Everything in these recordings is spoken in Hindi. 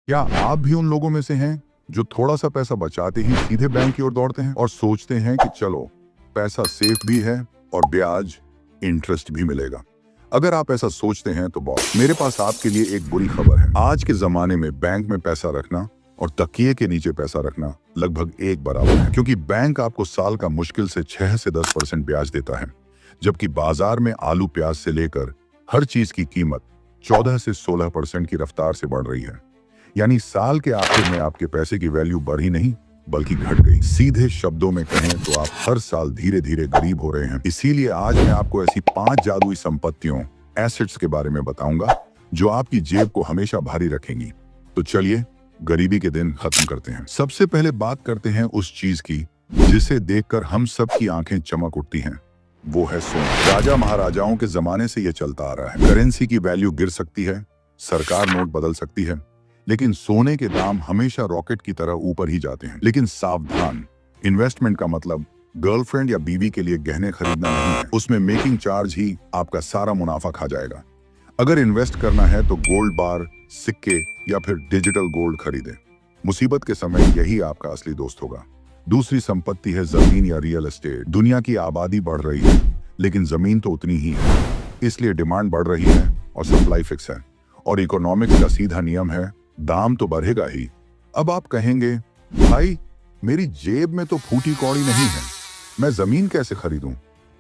क्या आप भी उन लोगों में से हैं जो थोड़ा सा पैसा बचाते ही सीधे बैंक की ओर दौड़ते हैं और सोचते हैं कि चलो पैसा सेफ भी है और ब्याज इंटरेस्ट भी मिलेगा? अगर आप ऐसा सोचते हैं तो बॉस, मेरे पास आपके लिए एक बुरी खबर है। आज के जमाने में बैंक में पैसा रखना और तकिए के नीचे पैसा रखना लगभग एक बराबर है, क्योंकि बैंक आपको साल का मुश्किल से 6 से 10% ब्याज देता है, जबकि बाजार में आलू प्याज से लेकर हर चीज की कीमत 14 से 16% की रफ्तार से बढ़ रही है। यानी साल के आखिर में आपके पैसे की वैल्यू बढ़ी नहीं बल्कि घट गई। सीधे शब्दों में कहें तो आप हर साल धीरे धीरे गरीब हो रहे हैं। इसीलिए आज मैं आपको ऐसी 5 जादुई संपत्तियों, एसेट्स के बारे में बताऊंगा जो आपकी जेब को हमेशा भारी रखेंगी। तो चलिए गरीबी के दिन खत्म करते हैं। सबसे पहले बात करते हैं उस चीज की जिसे देखकर हम सब की आंखें चमक उठती हैं। वो है सोना। राजा महाराजाओं के जमाने से यह चलता आ रहा है। करेंसी की वैल्यू गिर सकती है, सरकार नोट बदल सकती है, लेकिन सोने के दाम हमेशा रॉकेट की तरह ऊपर ही जाते हैं। लेकिन सावधान, इन्वेस्टमेंट का मतलब गर्लफ्रेंड या बीवी के लिए गहने खरीदना नहीं है। उसमें मेकिंग चार्ज ही आपका सारा मुनाफा खा जाएगा। अगर इन्वेस्ट करना है तो गोल्ड बार, सिक्के या फिर डिजिटल गोल्ड खरीदें। मुसीबत के समय यही आपका असली दोस्त होगा। दूसरी संपत्ति है जमीन या रियल एस्टेट। दुनिया की आबादी बढ़ रही है, लेकिन जमीन तो उतनी ही है, इसलिए डिमांड बढ़ रही है और सप्लाई फिक्स है। और इकोनॉमिक्स का सीधा नियम है, दाम तो बढ़ेगा ही। अब आप कहेंगे, भाई मेरी जेब में तो फूटी कौड़ी नहीं है, मैं जमीन कैसे खरीदूं?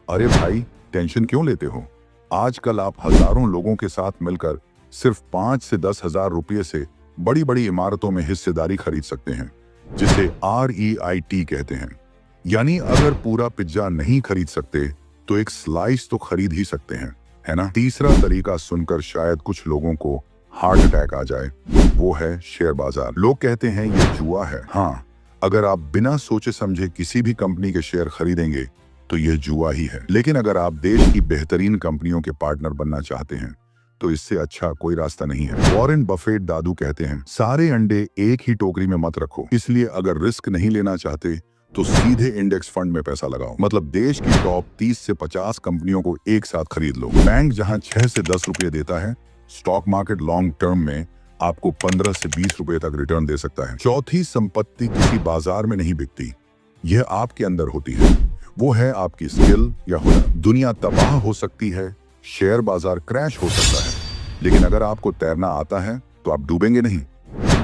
अरे भाई, टेंशन क्यों लेते हो? आजकल आप हजारों लोगों के साथ मिलकर सिर्फ 5 से 10 हजार रुपये से बड़ी बड़ी इमारतों में हिस्सेदारी खरीद सकते हैं, जिसे REIT कहते हैं। यानी अगर पूरा पिज्जा नहीं खरीद सकते तो एक स्लाइस तो खरीद ही सकते हैं, है ना? तीसरा तरीका सुनकर शायद कुछ लोगों को हार्ट अटैक आ जाए, वो है शेयर बाजार। लोग कहते हैं ये जुआ है। हाँ, अगर आप बिना सोचे समझे किसी भी कंपनी के शेयर खरीदेंगे तो यह जुआ ही है। लेकिन अगर आप देश की बेहतरीन कंपनियों के पार्टनर बनना चाहते हैं तो इससे अच्छा कोई रास्ता नहीं है। वॉरेन बफेट दादू कहते हैं, सारे अंडे एक ही टोकरी में मत रखो। इसलिए अगर रिस्क नहीं लेना चाहते तो सीधे इंडेक्स फंड में पैसा लगाओ। मतलब देश की टॉप 30 से 50 कंपनियों को एक साथ खरीद लो। बैंक जहां 6 से 10 रुपये देता है, स्टॉक मार्केट लॉन्ग टर्म में आपको 15 से 20 रुपए तक रिटर्न दे सकता है। चौथी संपत्ति किसी बाजार में नहीं बिकती, यह आपके अंदर होती है। वो है आपकी स्किल या हुनर। दुनिया तबाह हो सकती है, शेयर बाजार क्रैश हो सकता है, लेकिन अगर आपको तैरना आता है तो आप डूबेंगे नहीं।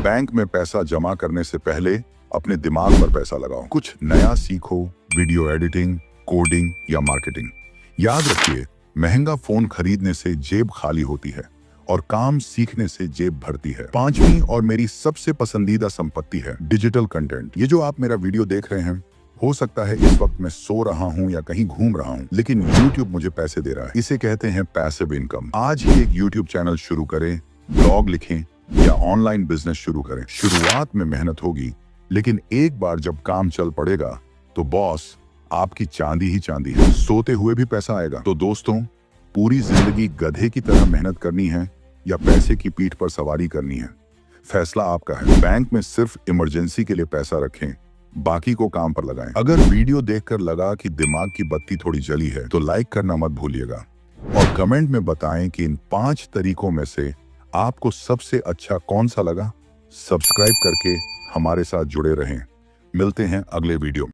बैंक में पैसा जमा करने से पहले अपने दिमाग पर पैसा लगाओ। कुछ नया सीखो, वीडियो एडिटिंग, कोडिंग या मार्केटिंग। याद रखिए, महंगा फोन खरीदने से जेब खाली होती है और काम सीखने से जेब भरती है। पांचवी और मेरी सबसे पसंदीदा संपत्ति है डिजिटल कंटेंट। ये जो आप मेरा वीडियो देख रहे हैं, हो सकता है इस वक्त मैं सो रहा हूं या कहीं घूम रहा हूं, लेकिन YouTube मुझे पैसे दे रहा है। इसे कहते हैं पैसिव इनकम। आज ही एक YouTube चैनल शुरू करें, ब्लॉग लिखें या ऑनलाइन बिजनेस शुरू करें। शुरुआत में मेहनत होगी, लेकिन एक बार जब काम चल पड़ेगा तो बॉस, आपकी चांदी ही चांदी है। सोते हुए भी पैसा आएगा। तो दोस्तों, पूरी जिंदगी गधे की तरह मेहनत करनी है या पैसे की पीठ पर सवारी करनी है, फैसला आपका है। बैंक में सिर्फ इमरजेंसी के लिए पैसा रखें, बाकी को काम पर लगाएं। अगर वीडियो देखकर लगा कि दिमाग की बत्ती थोड़ी जली है तो लाइक करना मत भूलिएगा और कमेंट में बताएं कि इन 5 तरीकों में से आपको सबसे अच्छा कौन सा लगा। सब्सक्राइब करके हमारे साथ जुड़े रहें। मिलते हैं अगले वीडियो में।